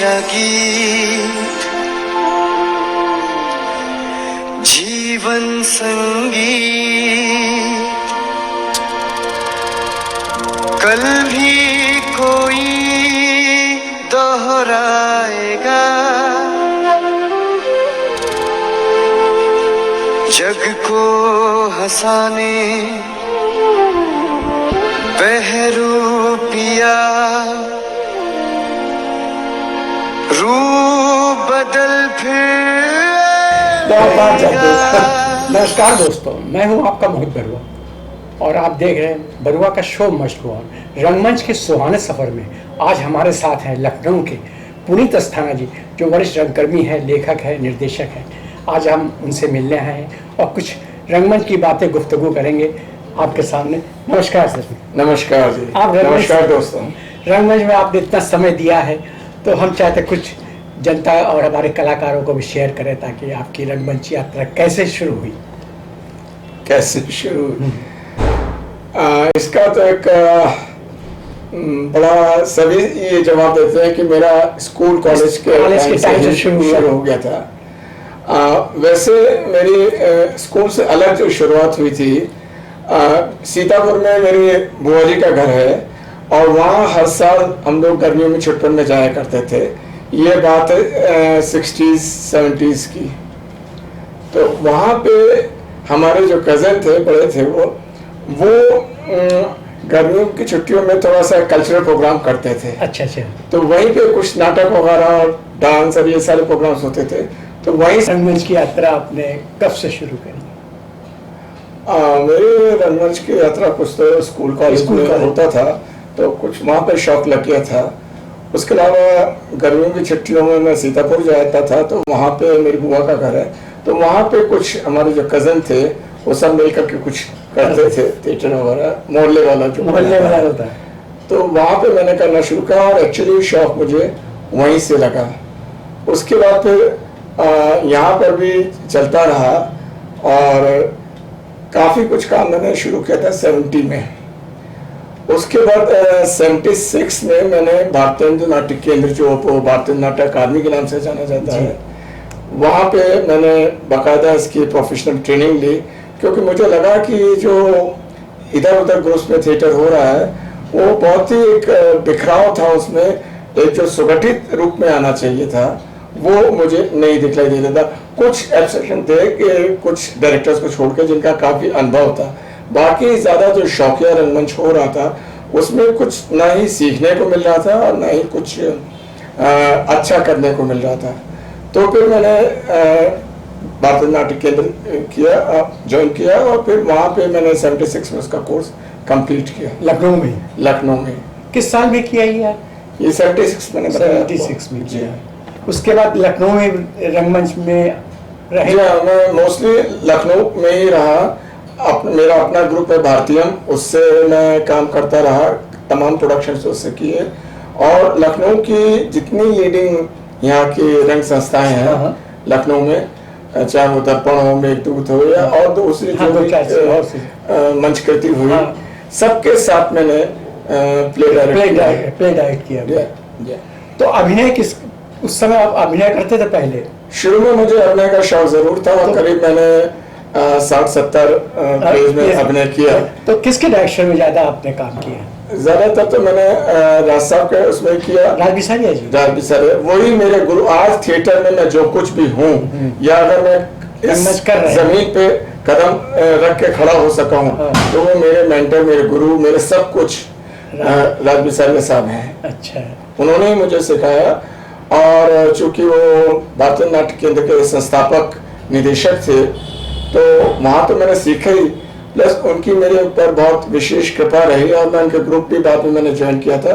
मेरा गीत जीवन संगीत कल भी कोई दोहराएगा जग को हंसाने बहरूपिया रू बदल फिर नमस्कार दोस्तों, मैं हूं आपका मोहित बरुआ और आप देख रहे हैं बरुआ का शो मस्ट गो ऑन। रंगमंच के सुहाने सफर में आज हमारे साथ हैं लखनऊ के पुनीत अस्थाना जी, जो वरिष्ठ रंगकर्मी है, लेखक है, निर्देशक है। आज हम उनसे मिलने आए हैं और कुछ रंगमंच की बातें गुफ्तगू करेंगे आपके सामने। नमस्कार सर। नमस्कार जी। आप नमस्कार दोस्तों। रंगमंच में आपने इतना समय दिया है तो हम चाहते कुछ जनता और हमारे कलाकारों को भी शेयर करें ताकि आपकी रंगमंच यात्रा कैसे शुरू हुई। कैसे शुरू हुई? इसका तो एक बड़ा सभी ये जवाब देते हैं कि मेरा स्कूल कॉलेज के टाइम से शुरू हो गया था। वैसे मेरी स्कूल से अलग जो शुरुआत हुई थी, सीतापुर में मेरी बुआ जी का घर है और वहाँ हर साल हम लोग गर्मियों में छुट्टियों में जाया करते थे। ये बात है 60s 70s की। तो वहाँ पे हमारे जो कज़न थे, बड़े थे, वो गर्मियों की छुट्टियों में थोड़ा सा कल्चरल प्रोग्राम करते थे। अच्छा। तो वहीं पे कुछ नाटक वगैरह और डांस और ये सारे प्रोग्राम्स होते थे। तो वहीं रंगमंच की यात्रा आपने कब से शुरू करी? मेरी रंगमंच की यात्रा कुछ तो स्कूल कॉलेज में होता था, तो कुछ वहाँ पे शौक लग गया था। उसके अलावा गर्मियों की छुट्टियों में मैं सीतापुर जाता था, तो वहाँ पे मेरी बुआ का घर है, तो वहाँ पे कुछ हमारे जो कज़न थे वो सब मिल करके कुछ करते थे, थिएटर वगैरह, मोहल्ले वाला होता है। तो वहाँ पे मैंने करना शुरू किया और एक्चुअली शौक मुझे वहीं से लगा। उसके बाद फिर यहाँ पर भी चलता रहा और काफ़ी कुछ काम मैंने शुरू किया था 70 में। उसके बाद 76 में मैंने भारतीय नाट्य केंद्र, जो भारतीय नाट्य अकादमी के नाम से जाना जाता है, वहाँ पे मैंने बाकायदा इसकी प्रोफेशनल ट्रेनिंग ली, क्योंकि मुझे लगा कि जो इधर उधर ग्रुप्स में थिएटर हो रहा है वो बहुत ही एक बिखराव था, उसमें एक जो सुगठित रूप में आना चाहिए था वो मुझे नहीं दिखलाई देता था। कुछ एक्सेप्शन थे कि कुछ डायरेक्टर्स को छोड़ के जिनका काफ़ी अनुभव था, बाकी ज़्यादा जो शौकिया रंगमंच हो रहा था उसमें कुछ ना ही सीखने को मिल रहा था और ना ही कुछ अच्छा करने को मिल रहा था। तो फिर मैंने भारतीय नाट्य केंद्र ज्वाइन किया और फिर वहाँ पे मैंने 76 में उसका कोर्स कंप्लीट किया। लखनऊ में। किस साल में किया ये 76 मैंने बताया। 76 में किया। उसके बाद लखनऊ में रंगमंच में रहे? मैं मोस्टली लखनऊ में ही रहा। मेरा अपना ग्रुप है भारतीयम, उससे मैं काम करता रहा, तमाम प्रोडक्शन उससे किए। और लखनऊ की जितनी लीडिंग यहाँ की रंग संस्थाएं हैं लखनऊ में, चाहे वो दर्पण हो, मेघदूत हो या और दूसरी जो भी मंचकृति हुई, सबके साथ मैंने प्ले डायरेक्ट किया। तो अभिनय उस समय आप अभिनय करते थे? पहले शुरू में मुझे अभिनय का शौक जरूर था और करीब मैंने 60-70 प्लेज में अभिनय किया। तो किसके डायरेक्शन में ज्यादा आपने काम किया? ज्यादातर तो मैंने राज साहब के उसमें किया। राज बिसारिया जी? राज बिसारिया वही मेरे गुरु। आज थिएटर में मैं जो कुछ भी हूँ या अगर मैं इस जमीन पे कदम रख के खड़ा हो सका हूँ तो वो मेरे मेंटर, मेरे गुरु, मेरे सब कुछ राज बिसारिया साहब हैं। अच्छा। उन्होंने ही मुझे सिखाया और चूंकि वो भारतीय नाट्य केंद्र के संस्थापक निदेशक थे तो वहाँ तो मैंने सीखा ही, प्लस उनकी मेरे ऊपर बहुत विशेष कृपा रही और मैं उनके ग्रुप भी बाद में मैंने ज्वाइन किया था।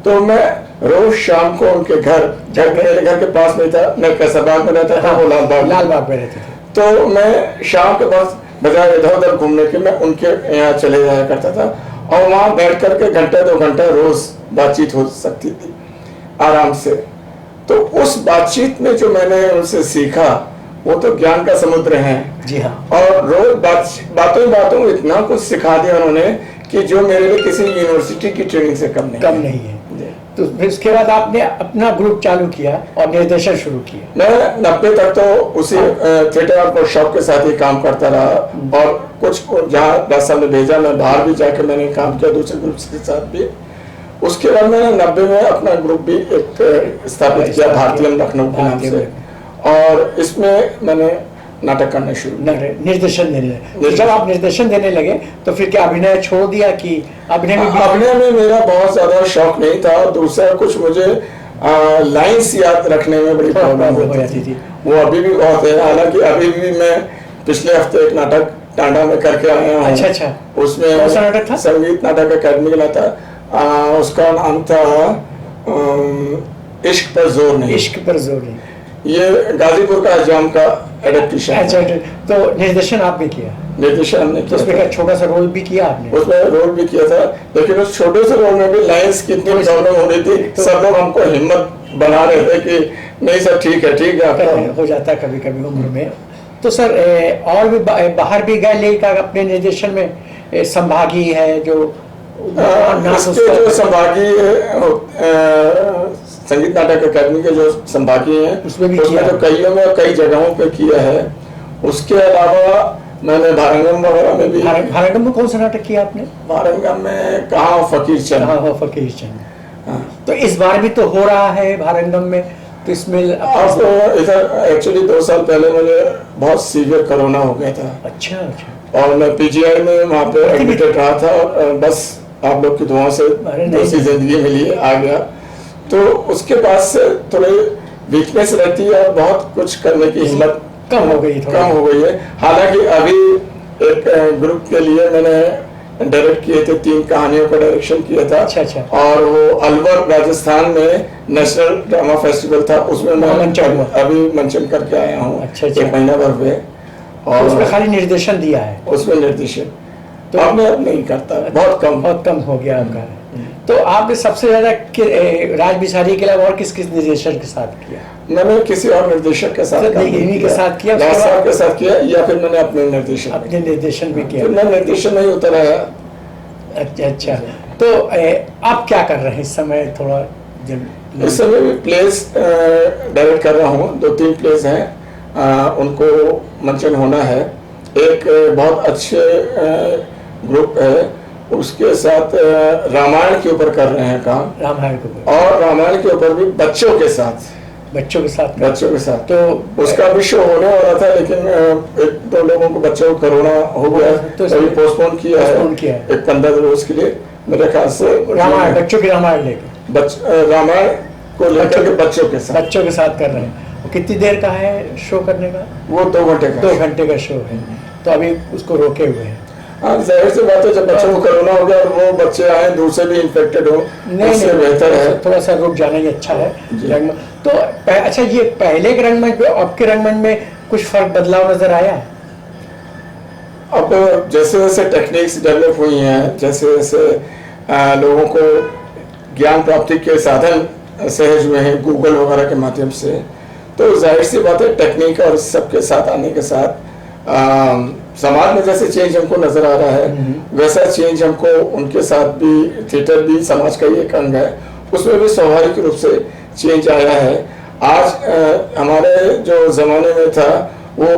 तो मैं रोज शाम को उनके घर मेरे घर के पास में था, मैं कैसरबाग में रहता था, वो लाल बाग में रहते थे। तो मैं शाम के बाद बजाय इधर उधर घूमने के मैं उनके यहाँ चले जाया करता था और वहाँ बैठ करके घंटे 2 घंटे रोज बातचीत हो सकती थी आराम से। तो उस बातचीत में जो मैंने उनसे सीखा वो तो ज्ञान का समुद्र है। जी हाँ। और रोज बातों में इतना कुछ सिखा दिया उन्होंने कि जो मेरे लिए किसी यूनिवर्सिटी की ट्रेनिंग से कम नहीं है। तो फिर उसके बाद आपने अपना ग्रुप चालू किया और निर्देशन शुरू किया। मैं 90 तक तो उसी थिएटर और वर्कशॉप के साथ ही काम करता रहा, और कुछ जहाँ रास्ता में भेजा मैं बाहर भी जाकर मैंने काम किया दूसरे ग्रुप के साथ भी। उसके बाद मैंने 90 में अपना ग्रुप भी एक स्थापित किया भारतीयम लखनऊ के नाम से, और इसमें मैंने नाटक करना शुरू, निर्देशन देने लगे। जब आप निर्देशन देने लगे तो फिर क्या अभिनय छोड़ दिया कि अभिनय में मेरा बहुत ज्यादा शौक नहीं था। दूसरा कुछ मुझे लाइंस याद रखने में बड़ी प्रॉब्लम हो जाती थी, वो अभी भी बहुत है। हालांकि अभी भी मैं पिछले हफ्ते एक नाटक टांडा में करके आया हूँ। अच्छा। उसमें कौन सा नाटक था? संगीत नाटक अकेडमी का था, उसका नाम था इश्क पर जोर नहीं। इश्क पर जोर नहीं, ये गाजीपुर का एग्जाम का एडेप्टेशन। अच्छा, तो निर्देशन आपने किया? निर्देशन हमने तो उसमें क्या छोटा सा रोल भी किया आपने? उसमें रोल भी किया था, लेकिन उस छोटे से रोल में भी लाइंस कितनी प्रॉब्लम हो रही थी। सब लोग हमको हिम्मत बना रहे थे कि नहीं सर ठीक है हो जाता है कभी कभी उम्र में। तो सर और भी बाहर भी गए लेकर अपने निर्देशन में? संभागी है जो जो संभागी संगीत नाटक अकेडमी के जो संभागी हैं उसमें भी तो कईयों में कई जगहों पे किया है। उसके अलावा मैंने भारंगम वगैरह में भी। भारंगम में कौन सा नाटक किया आपने? भारंगम में कहाँ फकीर चंद। फकीर चंद। तो इस बार भी तो हो रहा है भारंगम में, तो इसमें अब इधर एक्चुअली 2 साल पहले मुझे बहुत सीवियर कोरोना हो गया था। अच्छा। और मैं पीजीआई में वहाँ पे एडमिटेड रहा था, और बस आप लोग की दुआ से दूसरी जिंदगी मिली आ गया। तो उसके बाद से थोड़ी वीकनेस रहती है और बहुत कुछ करने की हिम्मत कम हो गई है। हालांकि अभी एक ग्रुप के लिए मैंने डायरेक्ट किए थे, 3 कहानियों का डायरेक्शन किया था। अच्छा। और वो अलवर राजस्थान में नेशनल ड्रामा फेस्टिवल था, उसमें मैं अभी मंचन करके आया हूँ। अच्छा। 1 महीना भर हुए। और उसमें खाली निर्देशन दिया है? उसमें निर्देशन तो अब नहीं करता, बहुत कम हो गया आपका। तो आपने सबसे ज्यादा राज बिसारी के अलावा और किस निर्देशक के साथ किया? मैंने किसी और निर्देशक के साथ इन्हीं के साथ किया, के साथ किया, या फिर मैंने अपने निर्देशन भी किया? मैं निर्देशन नहीं उतर आया। अच्छा। तो आप क्या कर रहे हैं इस समय? थोड़ा इस समय भी प्लेस डायरेक्ट कर रहा हूँ, 2-3 प्लेस हैं, उनको मंचन होना है। एक बहुत अच्छे ग्रुप है, उसके साथ रामायण के ऊपर कर रहे हैं काम। रामायण के ऊपर, और रामायण के ऊपर भी बच्चों के साथ तो उसका भी शो होने वाला था, लेकिन 1-2 लोगों को बच्चों को कोरोना हो गया, तो अभी पोस्टपोन किया है एक 15 रोज के लिए मेरे ख्याल से। रामायण बच्चों की रामायण रामायण को लेकर के बच्चों के साथ कर रहे हैं। कितनी देर का है शो करने का? वो 2 घंटे का 2 घंटे का शो है, तो अभी उसको रोके हुए हैं। हाँ, जाहिर सी बात है, जब बच्चों को कोरोना हो गया और वो बच्चे आए दूसरे भी इन्फेक्टेड हो, उससे बेहतर है थोड़ा सा रुक जाना ही अच्छा है। तो अच्छा, ये पहले के रंगमंच में अब के रंगमंच में कुछ फर्क बदलाव नजर आया? अब जैसे जैसे टेक्निक्स डेवलप हुई हैं, जैसे जैसे लोगों को ज्ञान प्राप्ति के साधन सहज हुए हैं गूगल वगैरह के माध्यम से, तो जाहिर सी बात है टेक्निक और सबके साथ आने के साथ समाज में जैसे चेंज हमको नजर आ रहा है, वैसा चेंज हमको उनके साथ भी, थिएटर भी समाज का ही एक अंग है, उसमें भी स्वाभाविक रूप से चेंज आया है। आज हमारे जो जमाने में था वो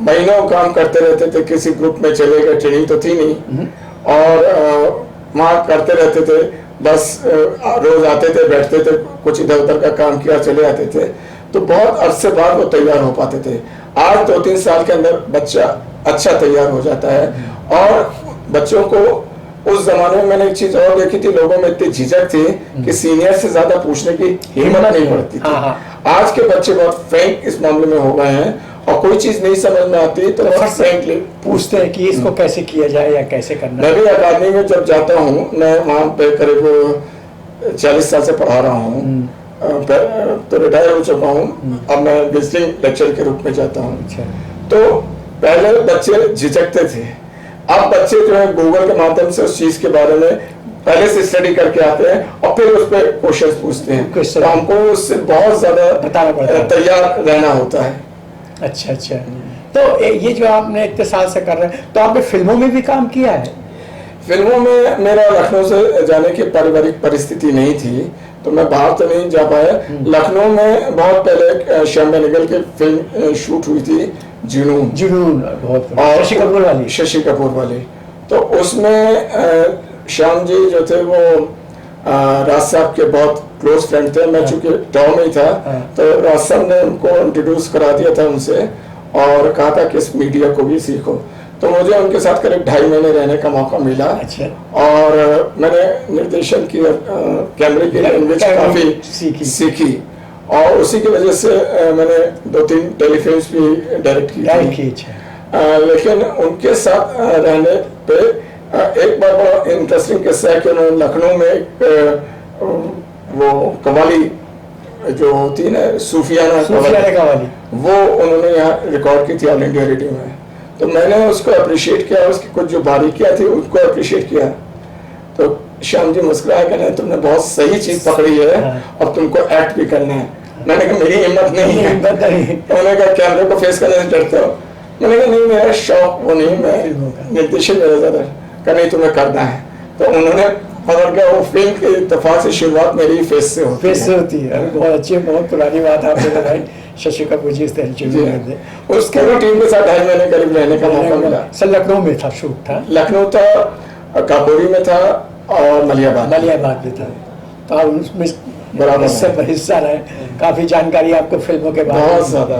महीनों काम करते रहते थे, किसी ग्रुप में चले गए, ट्रेनिंग तो थी नहीं, और वहाँ करते रहते थे, बस रोज आते थे, बैठते थे, कुछ इधर उधर का काम किया, चले आते थे, तो बहुत अरसे बाद वो तैयार हो पाते थे। आज 2-3 साल के अंदर बच्चा अच्छा तैयार हो जाता है। और बच्चों को उस जमाने में मैंने एक चीज और देखी थी, लोगों में इतनी झिझक थी कि सीनियर से ज्यादा पूछने की हिम्मत नहीं पड़ती थी। आज के बच्चे बहुत फ्रैंक इस मामले में हो गए हैं, और कोई चीज नहीं समझ में आती तो बहुत फ्रैंकली पूछते हैं कि इसको कैसे किया जाए या कैसे करना। मैं भी अकादमी में जब जाता हूँ, मैं वहाँ पे करीब 40 साल से पढ़ा रहा हूँ, तो रिटायर हो चुका हूँ, अब मैं विजिटिंग लेक्चर के रूप में जाता हूँ। तो पहले बच्चे झिझकते थे, अब बच्चे जो है गूगल के माध्यम से उस चीज के बारे में पहले से स्टडी करके आते हैं और फिर उस पर क्वेश्चन पूछते हैं, तो हमको उससे बहुत ज्यादा तैयार रहना होता है। अच्छा। तो ये जो आपने इतने साल से कर रहे हैं, तो आपने फिल्मों में भी काम किया है? फिल्मों में मेरा लखनऊ से जाने की पारिवारिक परिस्थिति नहीं थी, तो मैं बाहर तो नहीं जा पाया। लखनऊ में बहुत पहले श्याम बेनेगल की फिल्म शूट हुई थी, जुनून। जुनून बहुत और शशि कपूर वाली। शशि कपूर वाली। तो उसमें श्याम जी जो थे वो राज साहब के बहुत क्लोज फ्रेंड थे। मैं चूंकि टॉम में ही था, तो राज साहब ने उनको इंट्रोड्यूस करा दिया था उनसे, और कहा था कि इस मीडिया को भी सीखो। तो मुझे उनके साथ करीब 2.5 महीने रहने का मौका मिला। अच्छा। और मैंने निर्देशन की, कैमरे की लैंग्वेज काफी सीखी, और उसी की वजह से मैंने 2-3 टेलीफिल्म्स भी डायरेक्ट की। लेकिन उनके साथ रहने पे एक बार बड़ा इंटरेस्टिंग किस्सा है कि उन्होंने लखनऊ में एक वो कव्वाली जो होती है ना, सूफियाना कव्वाली, वो उन्होंने यहाँ रिकॉर्ड की थी ऑल इंडिया रेडियो में। तो मैंने उसको अप्रिशिएट किया, उसकी कुछ जो बारीकियां थी उनको अप्रिशिएट किया। तो श्याम जी मुस्कुराया कि नहीं, तुमने बहुत सही चीज पकड़ी है और तुमको एक्ट भी करना है। मैंने कहा मेरी हिम्मत नहीं है। उन्होंने कहा कैमरे को फेस करने से डरते हो? मैंने कहा नहीं, मेरा शौक वो नहीं, मैं निर्देशन मेरा ज्यादा का नहीं, तुम्हें करना है। तो उन्होंने पकड़ के वो फिल्म की इत्तेफाक से शुरुआत मेरी फेस से होती है। बहुत अच्छी, बहुत पुरानी बात आपने बताई। शशि कपूर जी उसके भी टीम के साथ 2.5 महीने करीब रहने का मौका मिला। सर लखनऊ में था शूट था? लखनऊ था, काकोरी में था और मलियाबाद में था। तो आप उसमें बराबर हिस्सा रहे, काफी जानकारी आपको फिल्मों के बारे में? बहुत ज्यादा।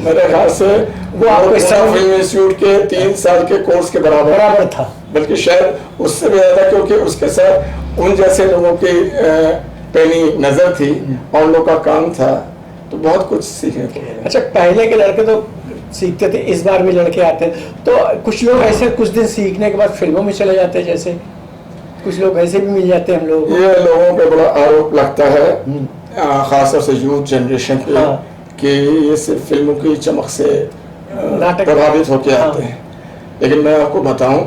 मेरे ख्याल से वो आपको फिल्म इंस्टीट्यूट के 3 साल के कोर्स के बराबर था, बल्कि शायद उससे भी ज्यादा, क्योंकि उसके साथ उन जैसे लोगों की पैनी नजर थी और लोगों का काम था, तो बहुत कुछ सीखने को मिला। अच्छा, पहले के लड़के तो सीखते थे, इस बार भी लड़के आते हैं, तो कुछ लोग ऐसे कुछ दिन सीखने के बाद फिल्मों में चले जाते हैं, जैसे कुछ लोग ऐसे भी मिल जाते हैं हम लोग। ये लोगों पे बड़ा आरोप लगता है, खासतौर से यूथ जनरेशन पे, कि ये सिर्फ फिल्मों की चमक से प्रभावित होकर आते हैं। लेकिन मैं आपको बताऊं,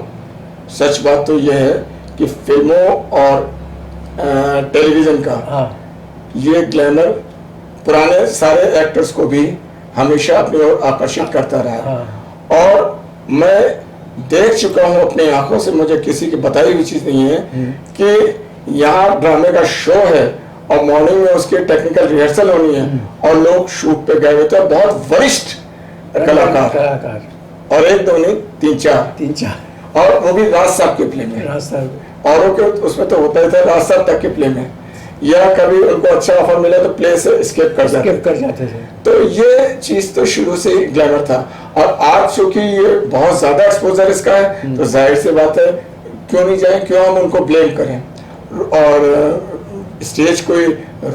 सच बात तो यह है कि फिल्मों और टेलीविजन का ये ग्लैमर पुराने सारे एक्टर्स को भी हमेशा अपनी ओर आकर्षित करता रहा। और मैं देख चुका हूं अपनी आंखों से, मुझे किसी की बताई हुई चीज नहीं है, कि यहाँ ड्रामे का शो है और मॉर्निंग में उसकी टेक्निकल रिहर्सल होनी है और लोग शूट पे गए हुए थे, बहुत वरिष्ठ कलाकार, और 1-2 नहीं 3-4, और वो भी राज साहब के प्ले में, औरों के उसमें तो होता ही था राज साहब तक के प्ले में, या कभी उनको अच्छा ऑफर मिला तो प्ले से स्किप कर जाते थे। तो ये चीज तो शुरू से ही ग्लैमर था, और आज चूंकि ये बहुत ज्यादा एक्सपोजर इसका है, तो जाहिर सी बात है क्यों नहीं जाए, क्यों हम उनको ब्लेम करें। और स्टेज कोई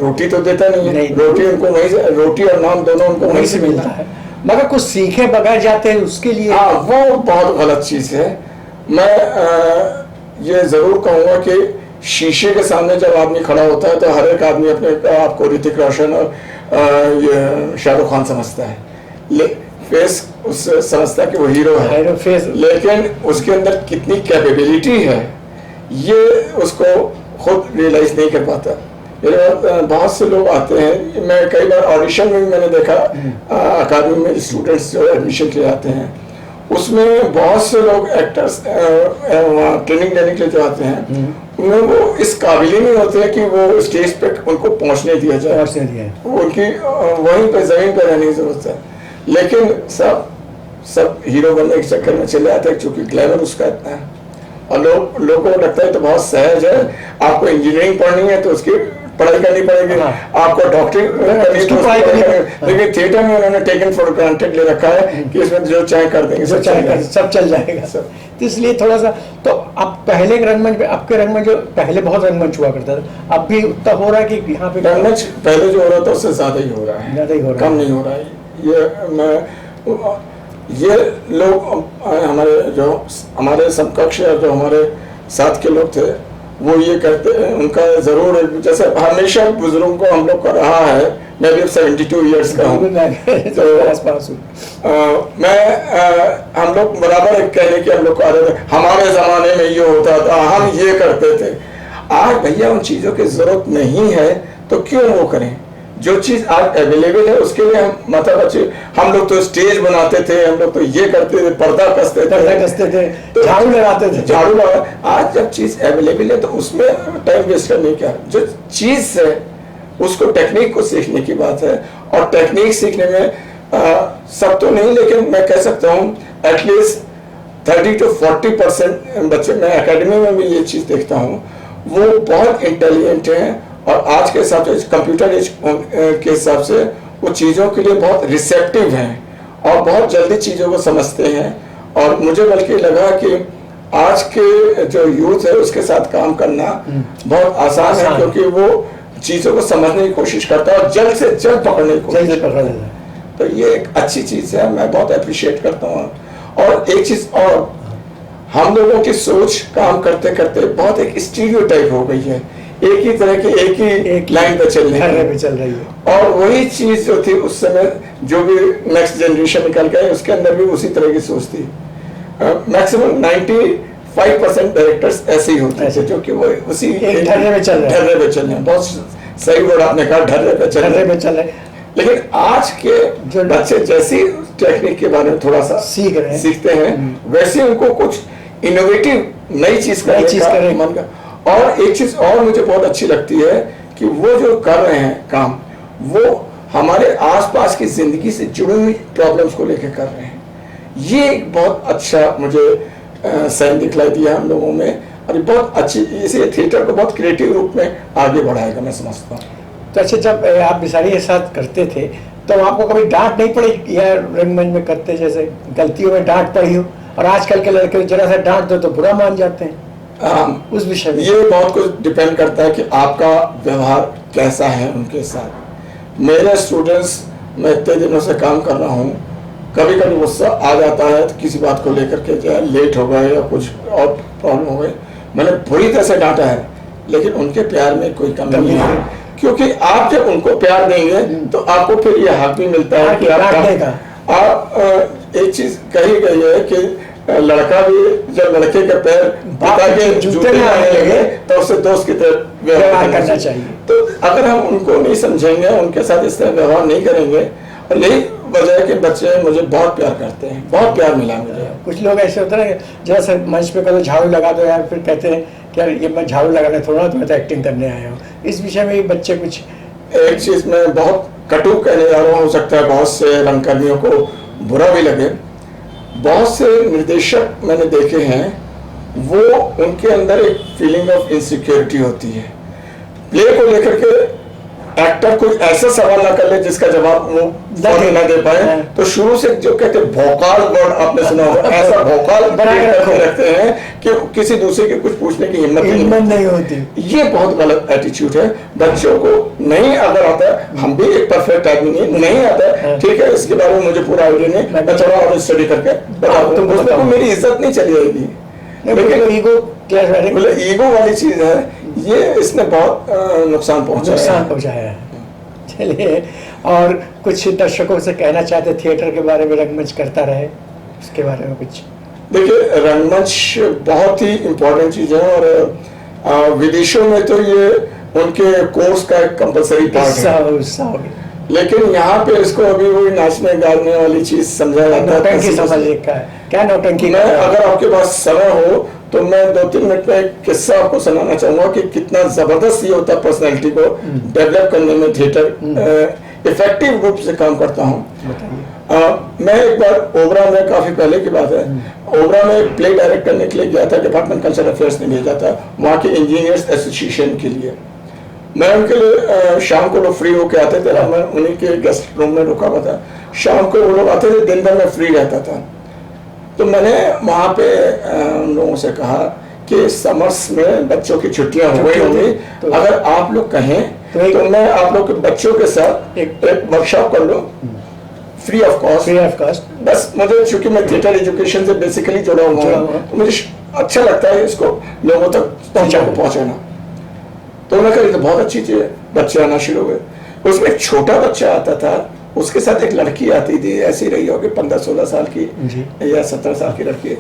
रोटी तो देता नहीं है, रोटी उनको वहीं से, रोटी और नाम दोनों उनको वहीं से मिलता है, मगर कुछ सीखे बगैर जाते हैं उसके लिए। हाँ, वो बहुत गलत चीज है। मैं ये जरूर कहूंगा कि शीशे के सामने जब आदमी खड़ा होता है तो हर एक आदमी अपने आप को ऋतिक रोशन और ये शाहरुख खान समझता है, फेस उससे समझता है कि वो हीरो है, लेकिन उसके अंदर कितनी कैपेबिलिटी है ये उसको खुद रियलाइज नहीं कर पाता। मेरे पास बहुत से लोग आते हैं, मैं कई बार ऑडिशन में भी मैंने देखा, अकादमी में स्टूडेंट्स जो एडमिशन के आते हैं, उसमें बहुत से लोग एक्टर्स ट्रेनिंग लेने के लिए जो आते हैं, उनमें वो इस काबिल नहीं होते हैं कि वो स्टेज पे उनको पहुंचने दिया जाए, उनकी वहीं पे जमीन पे रहने की जरूरत है। लेकिन सब हीरो बनने के चक्कर में चले आते हैं, क्योंकि ग्लैमर उसका इतना है, और लोगों को लगता है तो बहुत सहज है, आपको इंजीनियरिंग पढ़नी है तो उसकी पढ़ाई करनी पड़ेगी, आपको डॉक्टरी करनी, लेकिन थिएटर में उन्होंने टेकन फॉर ग्रांटेड ले रखा है कि इसमें जो चाहे कर देंगे, सब चल जाएगा सब। तो इसलिए थोड़ा सा, तो अब पहले के रंगमंच पे, आपके रंगमंच जो पहले बहुत रंगमंच हुआ करता था, अब भी उतना हो रहा है कि यहाँ पे रंगमंच पहले जो हो रहा था उससे ज्यादा ही हो रहा है, कम नहीं हो रहा है। ये लोग हमारे समकक्ष जो हमारे साथ के लोग थे, वो ये कहते हैं, उनका जरूर जैसे हमेशा बुजुर्गों को हम लोग का रहा है, मैं भी अब 72 ईयर्स का हूँ, तो हम लोग बराबर कहने की हम लोग को आदत है, हमारे जमाने में ये होता था, हम ये करते थे। आज भैया उन चीजों की जरूरत नहीं है, तो क्यों वो करें? जो चीज आज अवेलेबल है उसके लिए हम लोग तो स्टेज बनाते थे, हम लोग तो ये करते थे, पर्दा कसते थे, तो झाड़ू लगाते थे, झाड़ू लगा। आज जब चीज अवेलेबल है तो उसमें टाइम वेस्ट करने क्या, जो चीज है उसको टेक्निक को सीखने की बात है। और टेक्निक सीखने में सब तो नहीं, लेकिन मैं कह सकता हूँ एटलीस्ट 30 to 40% बच्चे, मैं एकेडमी में भी ये चीज देखता हूँ, वो बहुत इंटेलिजेंट हैं और आज के हिसाब से कंप्यूटर एज के हिसाब से वो चीज़ों के लिए बहुत रिसेप्टिव हैं और बहुत जल्दी चीज़ों को समझते हैं। और मुझे बल्कि लगा कि आज के जो यूथ है उसके साथ काम करना बहुत आसान है, क्योंकि वो चीज़ों को समझने की कोशिश करता है और जल्द से जल्द पकड़ने की कोशिश करता है। तो ये एक अच्छी चीज़ है, मैं बहुत अप्रिशिएट करता हूँ। और एक चीज़ और, हम लोगों की सोच काम करते करते बहुत एक स्टीरियोटाइप हो गई है, एक ही तरह की एक लाइन पे चल रही है। और वही चीज जो थी उस समय, जो भी नेक्स्ट जनरेशन निकल गए उसके अंदर भी उसी तरह की सोच थी। मैक्सिमम 95% डायरेक्टर्स ऐसे ही होते थे, जो कि वो उसी ढर्रे पे चल रहे हैं। बहुत सही वर्ड आपने कहा, ढर्रे पे चल रहे। लेकिन आज के जो बच्चे जैसी टेक्निक के बारे में थोड़ा सा सीखते हैं, वैसे उनको कुछ इनोवेटिव नई चीज करने का मन का। और एक चीज और मुझे बहुत अच्छी लगती है कि वो जो कर रहे हैं काम, वो हमारे आसपास की जिंदगी से जुड़ी हुई प्रॉब्लम्स को लेकर कर रहे हैं। ये एक बहुत अच्छा मुझे साइन दिखलाई दिया हम लोगों में, और ये बहुत अच्छी, इसे थिएटर को बहुत क्रिएटिव रूप में आगे बढ़ाएगा, मैं समझता हूँ। तो अच्छा, जब आप बिसारी के साथ करते थे तो आपको कभी डांट नहीं पड़ी या रंगमंच में करते जैसे गलतियों में डांट पड़ी हो? और आजकल के लड़के जरा सा डांट दो तो बुरा मान जाते हैं। उस विषय में ये बहुत कुछ डिपेंड करता है कि आपका व्यवहार कैसा है उनके साथ। मेरे स्टूडेंट्स, मैं इतने दिनों से काम कर रहा हूँ, कभी कभी गुस्सा आ जाता है तो किसी बात को लेकर के, जो लेट हो गए या कुछ और प्रॉब्लम हो गई, मैंने बुरी तरह से डांटा है, लेकिन उनके प्यार में कोई कमी नहीं है। क्योंकि आप जब उनको प्यार देंगे तो आपको फिर ये हक भी मिलता है कि आप एक चीज कही गई है कि लड़का भी जब लड़के के पैर पिता के जूते में आने लगे तो उससे दोस्त की तरह व्यवहार करना चाहिए। तो अगर हम उनको नहीं समझेंगे, उनके साथ इस तरह व्यवहार नहीं करेंगे, और यही वजह है कि बच्चे मुझे बहुत प्यार करते हैं, बहुत प्यार मिला मुझे। कुछ लोग ऐसे होते हैं जैसे मंच पे कहो झाड़ू लगा दो यार, फिर कहते हैं कि यार ये मैं झाड़ू लगाने थोड़ा, तो मैं तो एक्टिंग करने आया हूँ। इस विषय में बच्चे कुछ, एक चीज में बहुत कटु कहने जा रहा हूँ, हो सकता है बहुत से रंगकर्मियों को बुरा भी लगे। बहुत से निर्देशक मैंने देखे हैं, वो उनके अंदर एक फीलिंग ऑफ इनसिक्योरिटी होती है। प्ले को लेकर के एक्टर कोई ऐसा सवाल ना कर ले जिसका जवाब वो ना दे पाए, तो शुरू से जो कहते हैं भोकाल वर्ड आपने सुना होगा, ऐसा भोकाल रखते हैं कि किसी दूसरे के कुछ पूछने की हिम्मत नहीं होती। ये बहुत गलत एटीट्यूड है। बच्चों को नहीं अगर आता है, हम भी एक परफेक्ट आदमी नहीं आता है, ठीक है, इसके बारे में मुझे पूरा आइडिया नहीं, मैं थोड़ा और स्टडी करके बता दूं, उसमें मेरी इज्जत नहीं चली जाएगी। लेकिन ईगो वाली चीज है, ये इसने बहुत नुकसान पहुंचाया है। चलिए, और कुछ दर्शकों से कहना चाहते थिएटर के बारे में, रंगमंच करता रहे, उसके बारे में कुछ? देखिए, रंगमंच बहुत ही इम्पोर्टेंट चीज है, और विदेशों में तो ये उनके कोर्स का एक कंपलसरी पार्ट है, लेकिन यहाँ पे इसको अभी वही नाचने गाने वाली चीज समझा जाता है। क्या नौटंकी? मैं अगर आपके पास समय हो तो मैं 2-3 मिनट में एक किस्सा आपको सुनाना चाहूंगा कि कितना जबरदस्त ये होता है पर्सनैलिटी को डेवलप करने में। थिएटर इफेक्टिव रूप से काम करता हूँ। मैं एक बार ओबरा में, काफी पहले की बात है, ओबरा में एक प्ले डायरेक्ट करने के लिए गया था, डिपार्टमेंट कल्चर अफेयर्स ने भेजा था वहाँ के इंजीनियर्स एसोसिएशन के लिए। मैं उनके लिए शाम को लोग फ्री होके आते थे, मैं उन्हीं के गेस्ट रूम में रुका हुआ था। शाम को वो लोग आते थे, दिन भर में फ्री रहता था। तो मैंने वहाँ पे उन लोगों से कहा कि समर्स में बच्चों की छुट्टियां हो गई होंगी, तो अगर आप लोग कहें तो मैं आप लोग के बच्चों के साथ एक वर्कशॉप कर लूँ फ्री ऑफ कॉस्ट। बस मुझे, चूंकि मैं थिएटर एजुकेशन से बेसिकली जुड़ा हुआ हूँ, तो मुझे अच्छा लगता है इसको लोगों तक पहुँचाना। तो मैं कही तो बहुत अच्छी चीज है, बच्चे आना शुरू हुए। उसमें एक छोटा बच्चा आता था, उसके साथ एक लड़की आती थी, ऐसी रही होगी 15-16 साल की या 17 साल की लड़की,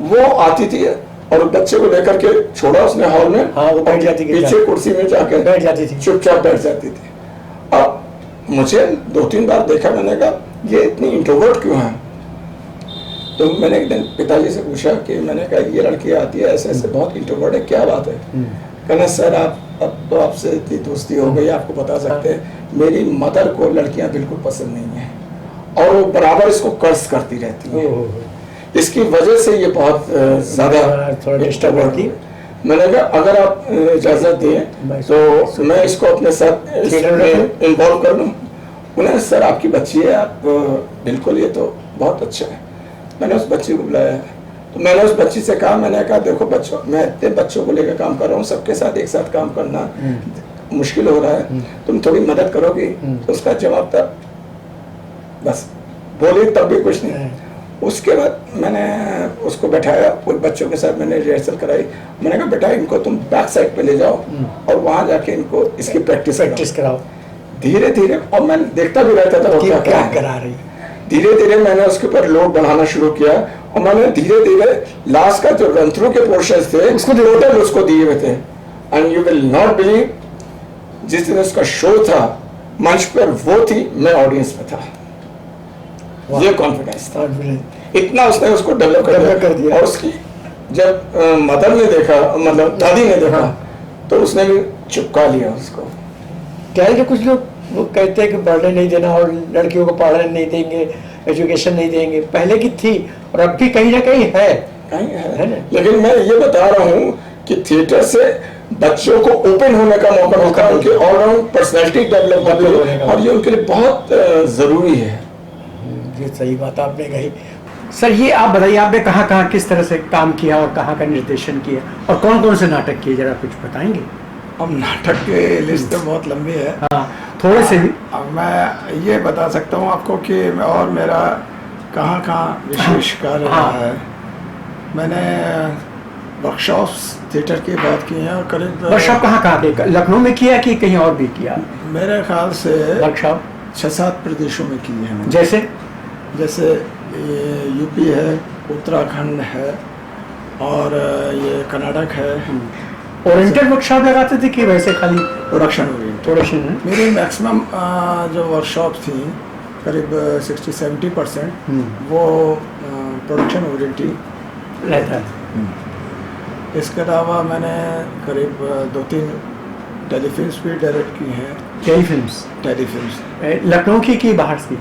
वो आती थी और बच्चे को लेकर के छोड़ा उसने हॉल में, वो बैठ जाती थी, पीछे कुर्सी में जाकर बैठ जाती थी, चुपचाप बैठ जाती थी। अब मुझे 2-3 बार देखा, मैंने कहा ये इतनी इंट्रोवर्ट क्यों है। तो मैंने एक दिन पिताजी से पूछा कि मैंने कहा ये लड़की आती है ऐसे ऐसे बहुत इंट्रोवर्ट है, क्या बात है। कहना सर आप अब तो आपसे इतनी दोस्ती हो गई, आपको बता सकते हैं मेरी मदर को लड़कियां बिल्कुल पसंद नहीं है और वो बराबर इसको कर्ज करती रहती है, इसकी वजह से ये बहुत ज्यादा थोड़ा डिस्टर्ब होती है। मैंने कहा अगर आप इजाजत दें तो मैं इसको अपने साथ इन्वॉल्व कर लूँ। उन्हें सर आपकी बच्ची है, आप बिल्कुल, ये तो बहुत अच्छा है। मैंने उस बच्ची को बुलाया, तो मैंने उस बच्ची से कहा, मैंने कहा देखो बच्चों, मैं इतने बच्चों को लेकर काम कर रहा हूँ, सबके साथ एक साथ काम करना मुश्किल हो रहा है, तुम थोड़ी मदद करोगी। तो उसका जवाब था बस, बोली तब भी कुछ नहीं। उसके बाद मैंने उसको बैठाया, पूरे बच्चों के साथ मैंने रिहर्सल कराई। मैंने कहा बेटा इनको तुम बैक साइड पे ले जाओ और वहां जाके इनको इसकी प्रैक्टिस कराओ। धीरे धीरे, और मैं देखता भी रहता था वो क्या करा रही। धीरे धीरे मैंने उसके ऊपर लोड बढ़ाना शुरू किया और मैंने धीरे धीरे लास्ट का जो रन थ्रू के पोर्शंस थे उसको टोटल उसको दिए हुए थे। And you will not believe, जिस दिन उसका शो था मंच पर वो थी, मैं ऑडियंस में था। ये कॉन्फिडेंस था, इतना उसने उसको डेवलप कर दिया। और उसकी जब मदर ने देखा, मतलब दादी ने देखा, तो उसने भी चिपका लिया उसको। क्या है कि कुछ लोग वो कहते हैं कि पढ़ने नहीं देना और लड़कियों को पढ़ने नहीं देंगे, एजुकेशन नहीं देंगे, पहले की थी और अब भी कहीं ना कहीं है ना? लेकिन मैं ये बता रहा हूँ कि थिएटर से बच्चों को ओपन होने का मौका मिलता है, उनके ऑलराउंड पर्सनैलिटी डेवलप होने का, और ये उनके लिए बहुत जरूरी है। ये सही बात आपने कही। सर ये आप बताइए, आपने कहाँ कहाँ किस तरह से काम किया और कहाँ का निर्देशन किया और कौन कौन से नाटक किए, जरा कुछ बताएंगे? अब नाटक की लिस्ट तो बहुत लंबी है। हाँ, थोड़े से भी। अब मैं ये बता सकता हूँ आपको कि और मेरा कहाँ कहाँ विशेष कार्य रहा है। मैंने वर्कशॉप्स थिएटर की बात की है, और करीब वर्कशॉप कहाँ किया? लखनऊ में किया कि कहीं और भी किया? मेरे ख्याल से वर्कशॉप 6-7 प्रदेशों में की है मैंने। जैसे यूपी है, उत्तराखंड है, और ये कर्नाटक है। ओरिएंटल वर्कशॉप लगाते थे कि वैसे खाली प्रोडक्शन प्रोडक्शन? मेरी मैक्सिमम जो वर्कशॉप थी करीब 60-70% वो प्रोडक्शन ओरिएंटेड रहता है। इसके अलावा मैंने करीब 2-3 टेलीफिल्म्स भी डायरेक्ट की हैं। टेलीफिल्म्स लखनऊ की बाहर से?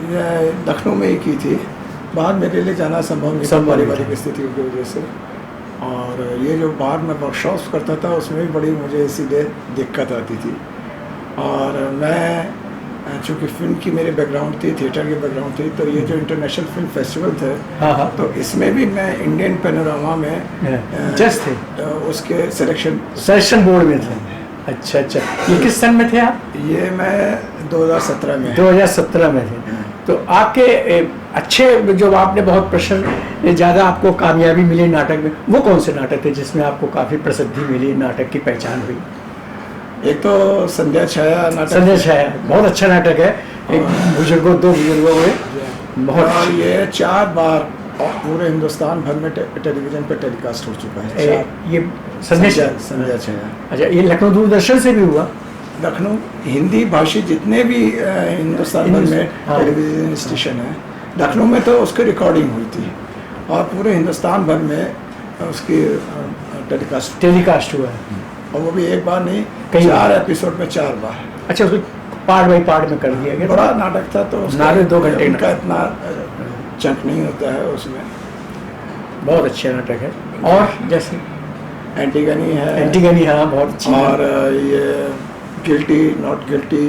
ये लखनऊ में ही की थी, बाहर मेरे लिए जाना संभव नहीं था पारिवारिक स्थिति की वजह से। और ये जो बाहर मैं वर्कशॉप्स करता था उसमें भी बड़ी मुझे इसीलिए दिक्कत आती थी। और मैं चूँकि फिल्म की मेरी बैकग्राउंड थी, थिएटर की बैकग्राउंड थी, तो ये जो इंटरनेशनल फिल्म फेस्टिवल थे, तो इसमें भी मैं इंडियन पैनोरामा में जज थे, उसके सिलेक्शन बोर्ड में थे। अच्छा, ये किस सन में थे आप? ये मैं 2017 में 2017 में थे। तो आपके अच्छे, जो आपने बहुत प्रेशर ज़्यादा आपको कामयाबी मिली नाटक में, वो कौन से नाटक थे जिसमें आपको काफ़ी प्रसिद्धि मिली, नाटक की पहचान हुई? एक तो संध्या छाया नाटक। संध्या छाया बहुत अच्छा नाटक है, एक दो बुजुर्गों में बहुत। और ये 4 बार पूरे हिंदुस्तान भर में टेलीविजन पे टेलीकास्ट हो चुका है। ये संध्या छाया। अच्छा, ये लखनऊ दूरदर्शन से भी हुआ? लखनऊ हिंदी भाषी जितने भी हिंदुस्तान भर में टेलीविजन स्टेशन है, लखनऊ में तो उसकी रिकॉर्डिंग हुई थी और पूरे हिंदुस्तान भर में उसकी टेलीकास्ट हुआ है। और वो भी एक बार नहीं, 4 एपिसोड में 4 बार। अच्छा, उसको पार्ट बाई पार्ट में कर दिया गया? बड़ा नाटक था, तो नाटक 2 घंटे का इतना चंक नहीं होता है उसमें। बहुत अच्छा नाटक है। और जैसे एंटीगनी है। एंटीगनी, हाँ, बहुत अच्छी। और ये गिल्टी नॉट गिल्टी,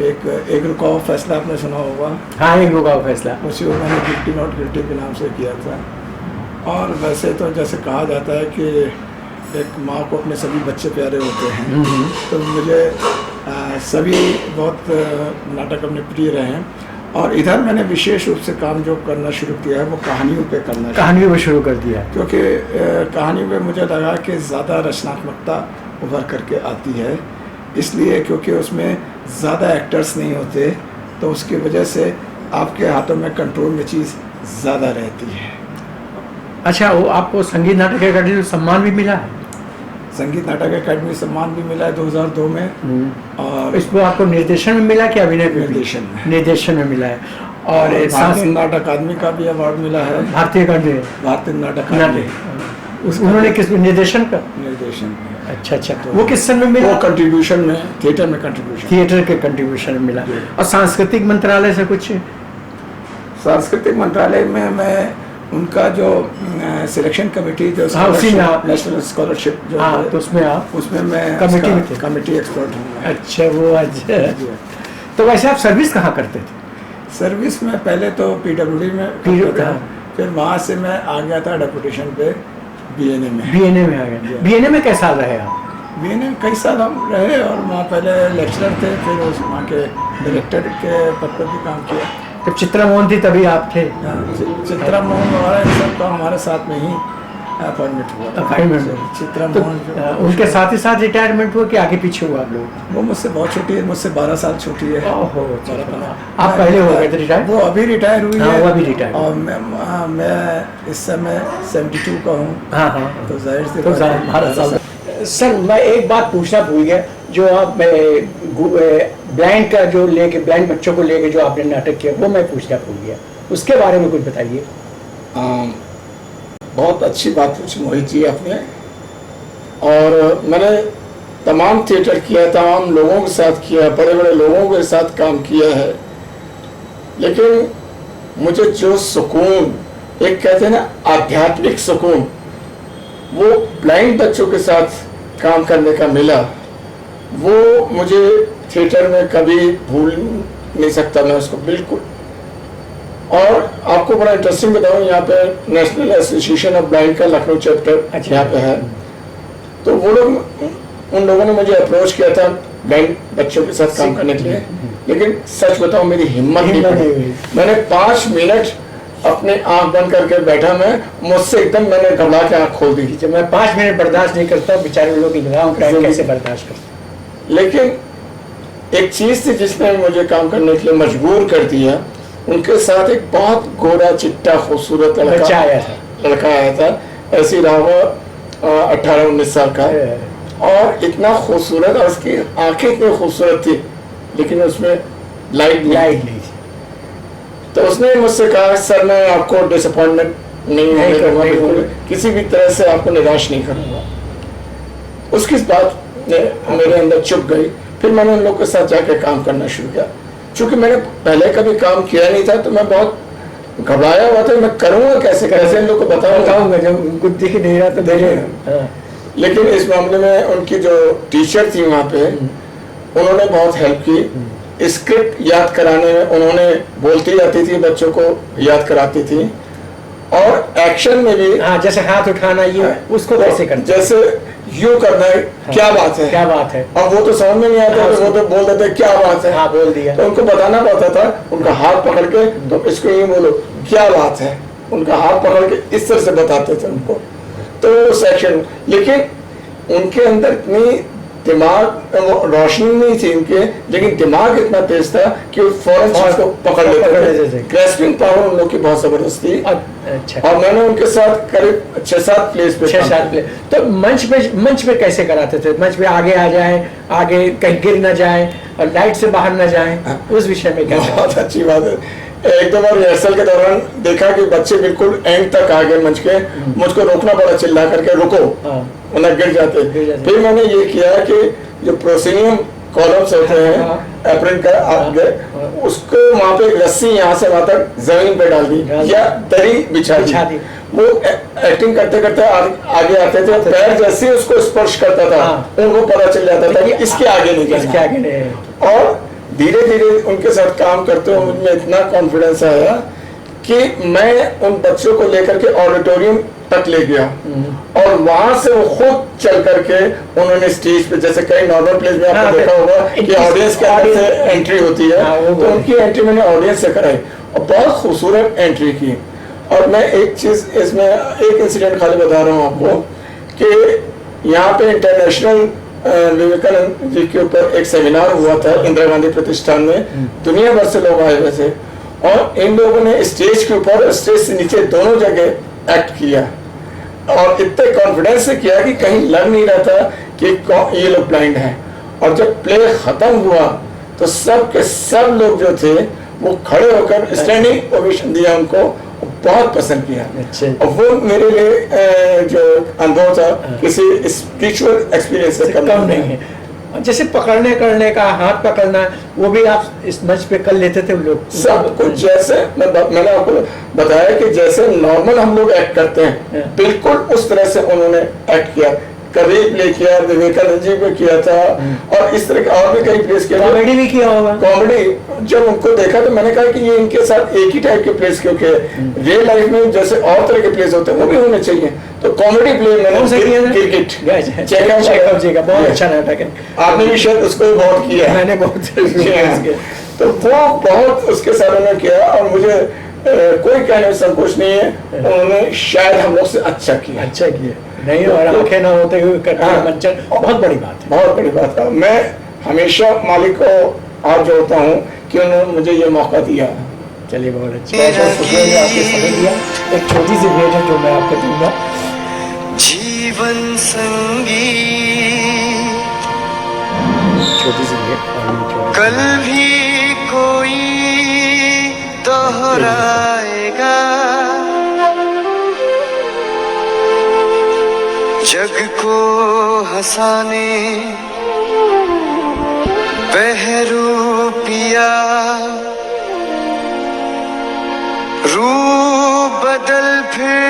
एक रुकाव फैसला आपने सुना होगा? हाँ, एक रुकाव फैसला, उसी को मैंने गिल्टी नॉट गिल्टी के नाम से किया था। और वैसे तो जैसे कहा जाता है कि एक माँ को अपने सभी बच्चे प्यारे होते हैं, तो मुझे सभी बहुत नाटक अपने प्रिय रहे हैं। और इधर मैंने विशेष रूप से काम जो करना शुरू किया है वो कहानियों पे शुरू कर दिया, क्योंकि कहानियों पे मुझे लगा कि ज़्यादा रचनात्मकता उभर करके आती है। इसलिए क्योंकि उसमें ज़्यादा एक्टर्स नहीं होते, तो उसकी वजह से आपके हाथों में कंट्रोल में चीज़ ज़्यादा रहती है। अच्छा, वो आपको संगीत नाटक अकादमी में सम्मान भी मिला है? संगीत नाटक अकादमी सम्मान भी मिला है 2002 में। और इसमें आपको निर्देशन में मिला कि अभिनय में? निर्देशन में मिला है। और भारतीय नाटक अकादमी का भी अवार्ड मिला है। भारतीय नाटक अकादमी उन्होंने किस निर्देशन का? निर्देशन में। अच्छा तो वो किस सन में मिला? वो कंट्रीब्यूशन में, थिएटर में कंट्रीब्यूशन, थिएटर के कंट्रीब्यूशन में मिला। और सांस्कृतिक मंत्रालय से कुछ? सांस्कृतिक मंत्रालय में मैं उनका जो सिलेक्शन कमेटी जो नेशनल स्कॉलरशिप जो तो उसमें मैं कमेटी एक्सपर्ट हूँ। अच्छा वो अच्छा। तो वैसे आप सर्विस कहाँ करते थे? सर्विस में पहले तो PWD में करता था, फिर वहाँ से मैं आ गया था डेपुटेशन पे BNA में आ गए। BNA में कैसा रहे आप? BNA में कई साल हम रहे और वहाँ पहले लेक्चरर थे, फिर उस वहाँ के डायरेक्टर के पद पर भी काम किया। जब चित्रा मोहन थी तभी आप थे? चित्रा मोहन हमारा सबका हमारे साथ में ही अपॉइंटमेंट हुआ। चित्रा मोहन उनके साथ ही साथ रिटायरमेंट हुआ कि आगे पीछे हुआ आप लोग? वो मुझसे बहुत छोटी है, मुझसे 12 साल छोटी है। आप पहले हो गए थे रिटायर? वो अभी रिटायर हुई है। वो अभी रिटायर। और मैं इस समय 72 का हूँ। हाँ तो जाहिर से सर मैं एक बात पूछना भूल गया, जो आप ब्लाइंड का जो लेके ब्लाइंड बच्चों को लेके जो आपने नाटक किया वो मैं पूछना भूल गया, उसके बारे में कुछ बताइए। बहुत अच्छी बात पूछी मोहित जी आपने। और मैंने तमाम थिएटर किया, तमाम लोगों के साथ किया, बड़े बड़े लोगों के साथ काम किया है, लेकिन मुझे जो सुकून, एक कहते हैं ना आध्यात्मिक सुकून, वो ब्लाइंड बच्चों के साथ काम करने का मिला, वो मुझे थिएटर में कभी भूल नहीं सकता मैं उसको, बिल्कुल। और आपको बड़ा इंटरेस्टिंग बताऊं, यहाँ पे नेशनल एसोसिएशन ऑफ ब्लाइंड का लखनऊ चैप्टर यहाँ पे है, तो वो लोग, उन लोगों ने मुझे अप्रोच किया था ब्लाइंड बच्चों के साथ काम करने के लिए, लेकिन सच बताऊं मेरी हिम्मत नहीं पड़ी। मैंने 5 मिनट अपने आंख बंद करके बैठा, मैं मुझसे एकदम मैंने घबरा के आंख खोल दी। जब मैं 5 मिनट बर्दाश्त नहीं करता, बेचारे लोग कैसे बर्दाश्त करते। लेकिन एक चीज थी जिसने मुझे काम करने के लिए मजबूर कर दिया, उनके साथ एक बहुत गोरा चिट्टा खूबसूरत लड़का आया था, ऐसी रहा 18-19 साल का, और इतना खूबसूरत, और उसकी आंखें इतनी खूबसूरत थी, लेकिन उसमें लाइट नहीं थी। तो उसने मुझसे कहा, सर मैं आपको डिसअपॉइंटमेंट नहीं करूँगा, किसी भी तरह से आपको निराश नहीं करूँगा। उसकी बात ने मेरे अंदर चुप गई। फिर मैंने उन लोगों के साथ जाकर काम करना शुरू किया। चूंकि मैंने पहले कभी काम किया नहीं था, तो मैं बहुत घबराया हुआ था, मैं करूँगा कैसे इन लोगों को बताऊंगा, जब कुछ दिख नहीं रहा तो देखेगा। लेकिन इस मामले में उनकी जो टीचर थी वहाँ पे, उन्होंने बहुत हेल्प की। स्क्रिप्ट याद कराने में उन्होंने बोलती जाती थी, बच्चों को याद कराती थी, और एक्शन में भी जैसे हाथ उठाना, ये उसको कैसे करना, जैसे यूं करना है, क्या बात है, अब वो तो समझ में नहीं आता, तो वो तो बोल देते क्या बात है, बोल दिया। तो उनको बताना पड़ता था, उनका हाथ पकड़ के, तो इसको यूं बोलो क्या बात है, उनका हाथ पकड़ के इस तरह से बताते थे उनको, तो सेक्शन। लेकिन उनके अंदर इतनी दिमाग, रोशनी नहीं थी उनके, लेकिन दिमाग इतना तेज था कि वो फौरन चीज को पकड़ लेते थे। ग्रेस्पिंग पावर उन लोग की बहुत जबरदस्त थी। अच्छा। और मैंने उनके साथ करीब 6-7 प्लेस पे 6-7 प्लेस। तो मंच पे कैसे कराते थे? मंच पे आगे आ जाए, आगे कहीं गिर ना जाए और लाइट से बाहर ना जाए, उस विषय में क्या? बहुत अच्छी बात है। एक दो बार रिहर्सल के दौरान देखा कि बच्चे बिल्कुल एंड तक आ गए मंच के, मुझको रोकना पड़ा चिल्ला करके, रुको, उन्हें गिर जाते। फिर मैंने ये किया कि जो प्रोसिनियम कॉलम्स होते हैं एप्रन का आगे, उसको वहाँ पे रस्सी यहाँ से वहाँ तक जमीन पे डाल दी या दरी बिछा दी। वो एक्टिंग करते करते आगे आते थे, पैर जैसे उसको स्पर्श करता था, उनको पता चल जाता था कि इसके आगे नहीं। और धीरे धीरे उनके साथ काम करते हुए मुझमें इतना कॉन्फिडेंस आया कि मैं उन बच्चों को लेकर के ऑडिटोरियम तक ले गया, और वहां से वो खुद चल करके उन्होंने स्टेज पे, जैसे कई नॉर्मल प्लेस में आपने देखा होगा कि ऑडियंस के अंदर से एंट्री होती है, तो उनकी एंट्री मैंने ऑडियंस से कराई और बहुत खूबसूरत एंट्री की। और मैं एक चीज इसमें, एक इंसिडेंट खाली बता रहा हूँ आपको कि यहाँ पे इंटरनेशनल विवेकानंद जी के ऊपर एक सेमिनार हुआ था इंदिरा गांधी प्रतिष्ठान में, दुनिया भर से लोग आए हुए थे, और इन लोगों ने स्टेज के ऊपर और स्टेज से नीचे दोनों जगह एक्ट किया। और इतने कॉन्फिडेंस से किया कि कहीं लग नहीं रहा था कि ये लोग ब्लाइंड हैं। और जब प्ले खत्म हुआ तो सब के सब लोग जो थे वो खड़े होकर स्टैंडिंग ओवेशन दिया उनको, बहुत पसंद किया। और वो मेरे लिए जो अनुभव था किसी स्पिरिचुअल एक्सपीरियंस से कम नहीं है। जैसे पकड़ने करने का, हाथ पकड़ना, वो भी आप इस मंच पे कर लेते थे लोग? सब कुछ जैसे मैंने आपको बताया कि जैसे नॉर्मल हम लोग एक्ट करते हैं बिल्कुल उस तरह से उन्होंने एक्ट किया। कभी प्ले किया, विवेकानंद जी पे किया था और इस तरह के और भी कई प्लेस किया। कॉमेडी भी किया होगा? कॉमेडी जब उनको देखा तो मैंने कहा कि ये इनके साथ एक ही टाइप के प्लेस, क्योंकि रियल लाइफ में जैसे और तरह के प्लेस होते हैं वो भी होने चाहिए। तो कॉमेडी प्ले मैंने क्रिकेट चेकअप जी का बहुत अच्छा नाटक है, आपने भी शायद उसको बहुत किया। मैंने बहुत तो वो बहुत उसके साथ उन्होंने किया और मुझे कोई कहने में संकोच नहीं है, उन्होंने शायद हम लोग से अच्छा किया नहीं, और आंखें ना होते हुए करना मंचन बहुत बड़ी बात है, बहुत बड़ी बात है। मैं हमेशा मालिक को हाथ जोड़ता हूँ कि उन्होंने मुझे ये मौका दिया। चलिए बहुत अच्छा, आपने समय दिया। एक छोटी सी भेंट है जो मैं आपको दूंगा। जीवन संगी छोटी सी भेंट, कल भी कोई दोहराएगा, जग को हंसाने बहरूपिया, रूह बदल फिर